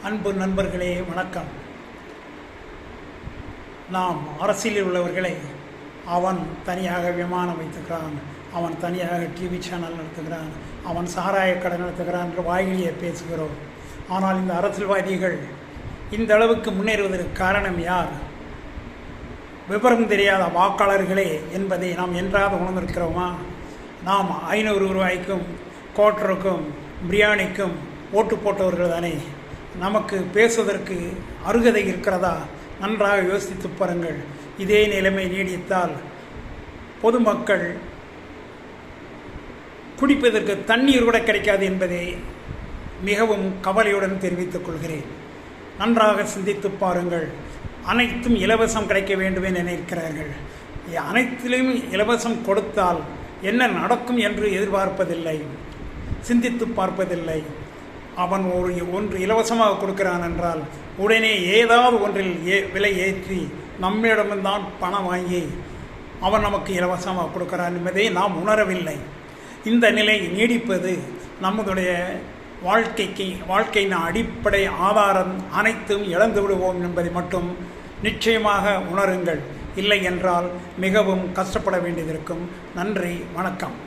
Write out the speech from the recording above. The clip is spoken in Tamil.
அன்பு நண்பர்களே வணக்கம். நாம் அரசியலில் உள்ளவர்களை அவன் தனியாக விமானம் வைத்துக்கிறான், அவன் தனியாக டிவி சேனல் நடத்துகிறான், அவன் சாராய கடை நடத்துகிறான் என்று வாயிலேயே பேசுகிறோம். ஆனால் இந்த அரசியல்வாதிகள் இந்த அளவுக்கு முன்னேறுவதற்கு காரணம் யார்? விவரம் தெரியாத வாக்காளர்களே என்பதை நாம் என்றாவது உணர்ந்திருக்கிறோமா? நாம் 500 ரூபாய்க்கும் கோட்டருக்கும் பிரியாணிக்கும் ஓட்டு போட்டவர்கள் தானே. நமக்கு பேசுவதற்கு அருகதை இருக்கிறதா? நன்றாக யோசித்து பாருங்கள். இதே நிலைமை நீடித்தால் பொதுமக்கள் குடிப்பதற்கு தண்ணீர் கூட கிடைக்காது என்பதை மிகவும் கவலையுடன் தெரிவித்துக் கொள்கிறேன். நன்றாக சிந்தித்து பாருங்கள். அனைத்தும் இலவசம் கிடைக்க வேண்டும் என நினைக்கிறார்கள். அனைத்திலும் இலவசம் கொடுத்தால் என்ன நடக்கும் என்று எதிர்பார்ப்பதில்லை, சிந்தித்து பார்ப்பதில்லை. அவன் ஒன்று இலவசமாக கொடுக்கிறான் என்றால் உடனே ஏதாவது ஒன்றில் விலை ஏற்றி நம்மிடம்தான் பணம் வாங்கி அவன் நமக்கு இலவசமாக கொடுக்கிறான் என்பதை நாம் உணரவில்லை. இந்த நிலை நீடிப்பது நம்முடைய வாழ்க்கையின் அடிப்படை ஆதாரம் அனைத்தும் இழந்து விடுவோம் என்பதை மட்டும் நிச்சயமாக உணருங்கள். இல்லை என்றால் மிகவும் கஷ்டப்பட வேண்டியதிருக்கும். நன்றி, வணக்கம்.